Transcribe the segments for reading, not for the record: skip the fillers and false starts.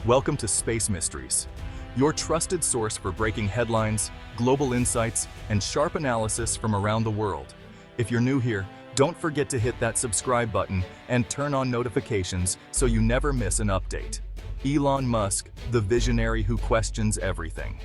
Welcome to Space Mysteries, your trusted source for breaking headlines, global insights, and sharp analysis from around the world. If you're new here, don't forget to hit that subscribe button and turn on notifications so you never miss an update. Elon Musk, the visionary who questions everything.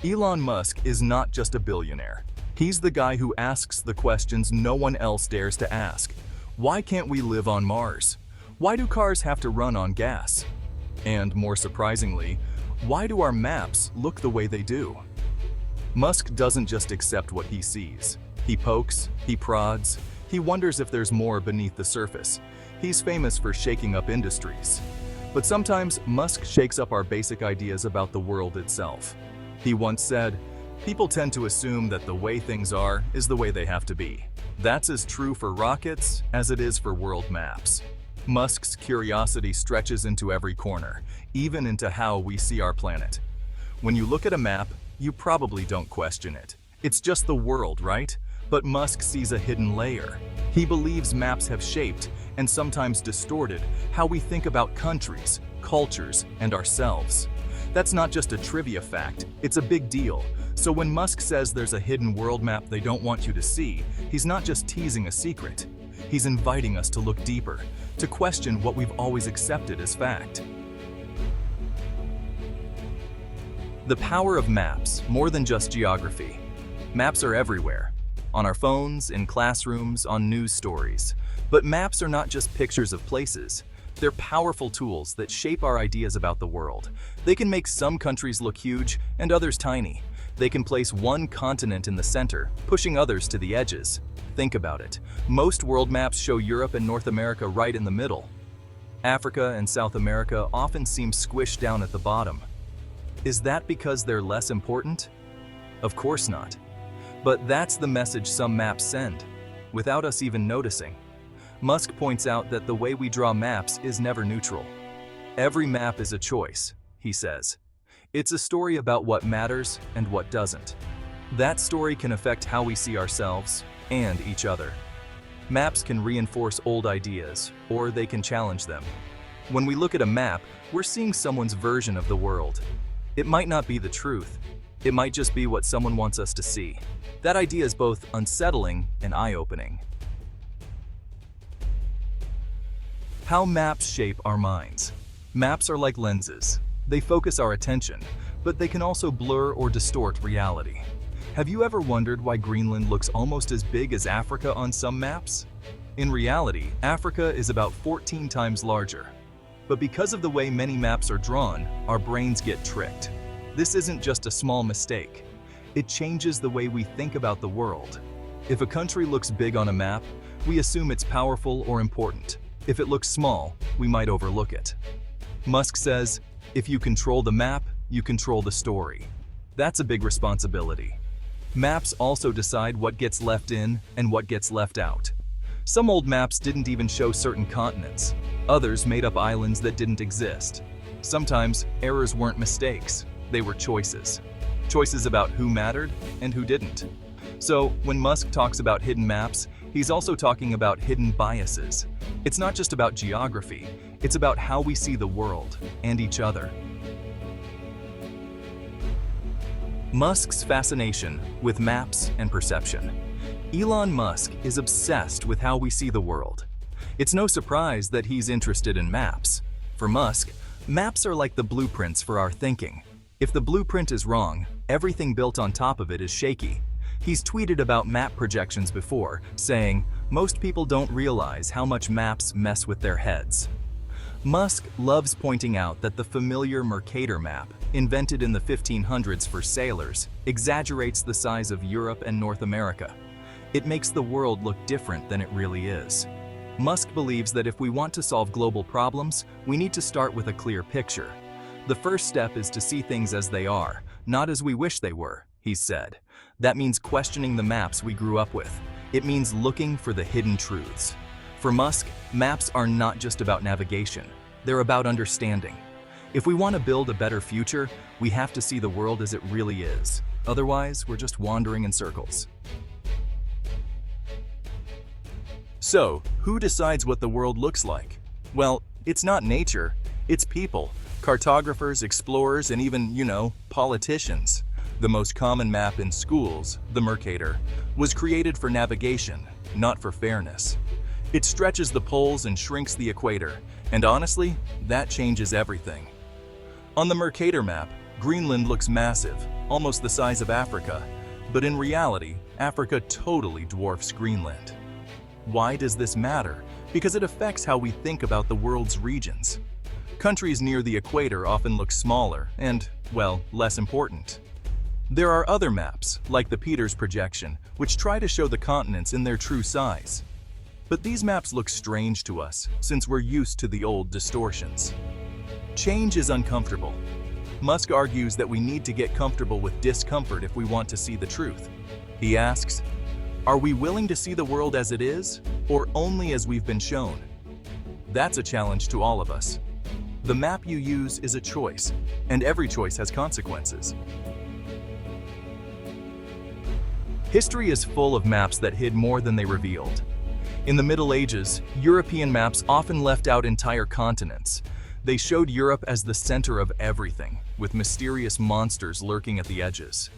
Elon Musk is not just a billionaire. He's the guy who asks the questions no one else dares to ask. Why can't we live on Mars? Why do cars have to run on gas? And more surprisingly, why do our maps look the way they do? Musk doesn't just accept what he sees. He pokes, he prods, he wonders if there's more beneath the surface. He's famous for shaking up industries. But sometimes Musk shakes up our basic ideas about the world itself. He once said, "People tend to assume that the way things are is the way they have to be." That's as true for rockets as it is for world maps. Musk's curiosity stretches into every corner, even into how we see our planet. When you look at a map, you probably don't question it. It's just the world, right? But Musk sees a hidden layer. He believes maps have shaped, and sometimes distorted, how we think about countries, cultures, and ourselves. That's not just a trivia fact, it's a big deal. So when Musk says there's a hidden world map they don't want you to see, he's not just teasing a secret. He's inviting us to look deeper, to question what we've always accepted as fact. The power of maps, more than just geography. Maps are everywhere. On our phones, in classrooms, on news stories. But maps are not just pictures of places. They're powerful tools that shape our ideas about the world. They can make some countries look huge and others tiny. They can place one continent in the center, pushing others to the edges. Think about it. Most world maps show Europe and North America right in the middle. Africa and South America often seem squished down at the bottom. Is that because they're less important? Of course not. But that's the message some maps send, without us even noticing. Musk points out that the way we draw maps is never neutral. Every map is a choice, he says. It's a story about what matters and what doesn't. That story can affect how we see ourselves and each other. Maps can reinforce old ideas, or they can challenge them. When we look at a map, we're seeing someone's version of the world. It might not be the truth. It might just be what someone wants us to see. That idea is both unsettling and eye-opening. How maps shape our minds. Maps are like lenses. They focus our attention, but they can also blur or distort reality. Have you ever wondered why Greenland looks almost as big as Africa on some maps? In reality, Africa is about 14 times larger. But because of the way many maps are drawn, our brains get tricked. This isn't just a small mistake. It changes the way we think about the world. If a country looks big on a map, we assume it's powerful or important. If it looks small, we might overlook it. Musk says, if you control the map, you control the story. That's a big responsibility. Maps also decide what gets left in and what gets left out. Some old maps didn't even show certain continents. Others made up islands that didn't exist. Sometimes errors weren't mistakes, they were choices. Choices about who mattered and who didn't. So when Musk talks about hidden maps, he's also talking about hidden biases. It's not just about geography, it's about how we see the world and each other. Musk's fascination with maps and perception. Elon Musk is obsessed with how we see the world. It's no surprise that he's interested in maps. For Musk, maps are like the blueprints for our thinking. If the blueprint is wrong, everything built on top of it is shaky. He's tweeted about map projections before, saying, "Most people don't realize how much maps mess with their heads." Musk loves pointing out that the familiar Mercator map, invented in the 1500s for sailors, exaggerates the size of Europe and North America. It makes the world look different than it really is. Musk believes that if we want to solve global problems, we need to start with a clear picture. The first step is to see things as they are, not as we wish they were, he said. That means questioning the maps we grew up with. It means looking for the hidden truths. For Musk, maps are not just about navigation. They're about understanding. If we want to build a better future, we have to see the world as it really is. Otherwise, we're just wandering in circles. So, who decides what the world looks like? Well, it's not nature, it's people. Cartographers, explorers, and even, politicians. The most common map in schools, the Mercator, was created for navigation, not for fairness. It stretches the poles and shrinks the equator, and honestly, that changes everything. On the Mercator map, Greenland looks massive, almost the size of Africa, but in reality, Africa totally dwarfs Greenland. Why does this matter? Because it affects how we think about the world's regions. Countries near the equator often look smaller and, well, less important. There are other maps, like the Peters projection, which try to show the continents in their true size. But these maps look strange to us, since we're used to the old distortions. Change is uncomfortable. Musk argues that we need to get comfortable with discomfort if we want to see the truth. He asks, are we willing to see the world as it is, or only as we've been shown? That's a challenge to all of us. The map you use is a choice, and every choice has consequences. History is full of maps that hid more than they revealed. In the Middle Ages, European maps often left out entire continents. They showed Europe as the center of everything, with mysterious monsters lurking at the edges.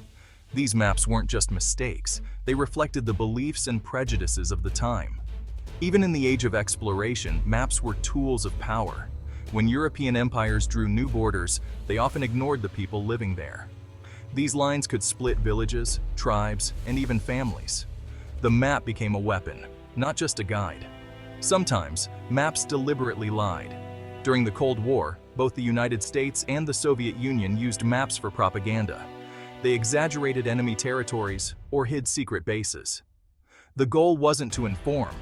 These maps weren't just mistakes, they reflected the beliefs and prejudices of the time. Even in the age of exploration, maps were tools of power. When European empires drew new borders, they often ignored the people living there. These lines could split villages, tribes, and even families. The map became a weapon, not just a guide. Sometimes, maps deliberately lied. During the Cold War, both the United States and the Soviet Union used maps for propaganda. They exaggerated enemy territories or hid secret bases. The goal wasn't to inform,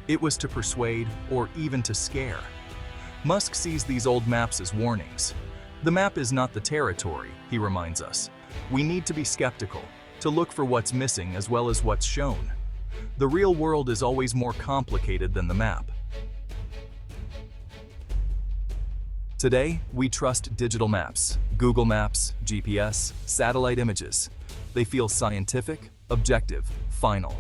it was to persuade or even to scare. Musk sees these old maps as warnings. The map is not the territory, he reminds us. We need to be skeptical, to look for what's missing as well as what's shown. The real world is always more complicated than the map. Today, we trust digital maps, Google Maps, GPS, satellite images. They feel scientific, objective, final.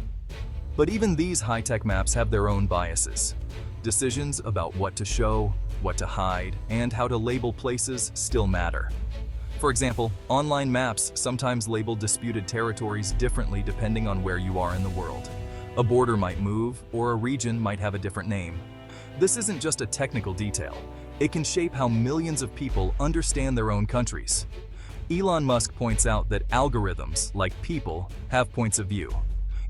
But even these high-tech maps have their own biases. Decisions about what to show, what to hide, and how to label places still matter. For example, online maps sometimes label disputed territories differently depending on where you are in the world. A border might move, or a region might have a different name. This isn't just a technical detail. It can shape how millions of people understand their own countries. Elon Musk points out that algorithms, like people, have points of view.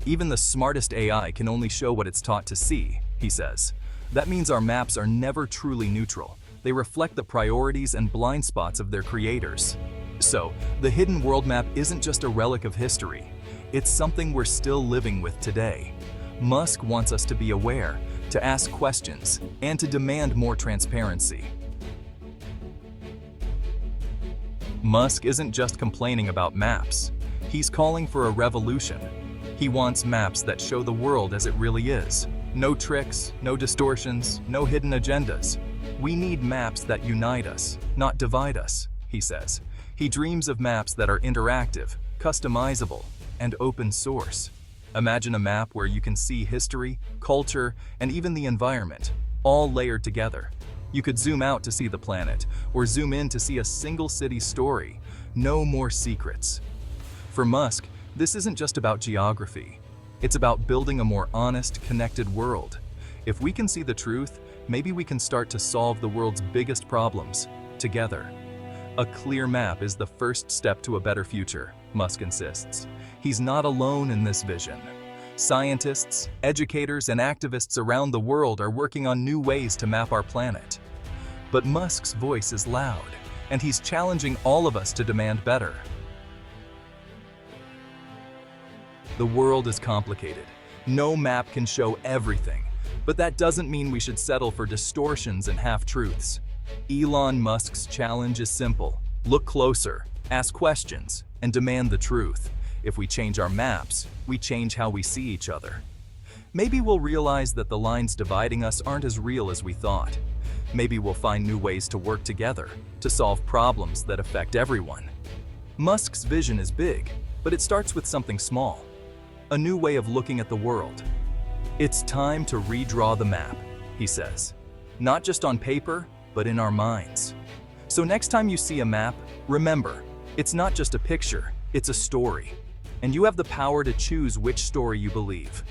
Even the smartest AI can only show what it's taught to see, he says. That means our maps are never truly neutral. They reflect the priorities and blind spots of their creators. So, the hidden world map isn't just a relic of history. It's something we're still living with today. Musk wants us to be aware, to ask questions, and to demand more transparency. Musk isn't just complaining about maps. He's calling for a revolution. He wants maps that show the world as it really is. No tricks, no distortions, no hidden agendas. We need maps that unite us, not divide us, he says. He dreams of maps that are interactive, customizable, and open source. Imagine a map where you can see history, culture, and even the environment, all layered together. You could zoom out to see the planet, or zoom in to see a single city's story. No more secrets. For Musk, this isn't just about geography. It's about building a more honest, connected world. If we can see the truth, maybe we can start to solve the world's biggest problems, together. A clear map is the first step to a better future, Musk insists. He's not alone in this vision. Scientists, educators, and activists around the world are working on new ways to map our planet. But Musk's voice is loud, and he's challenging all of us to demand better. The world is complicated. No map can show everything, but that doesn't mean we should settle for distortions and half-truths. Elon Musk's challenge is simple. Look closer, ask questions, and demand the truth. If we change our maps, we change how we see each other. Maybe we'll realize that the lines dividing us aren't as real as we thought. Maybe we'll find new ways to work together, to solve problems that affect everyone. Musk's vision is big, but it starts with something small. A new way of looking at the world. It's time to redraw the map, he says. Not just on paper, but in our minds. So next time you see a map, remember, it's not just a picture, it's a story. And you have the power to choose which story you believe.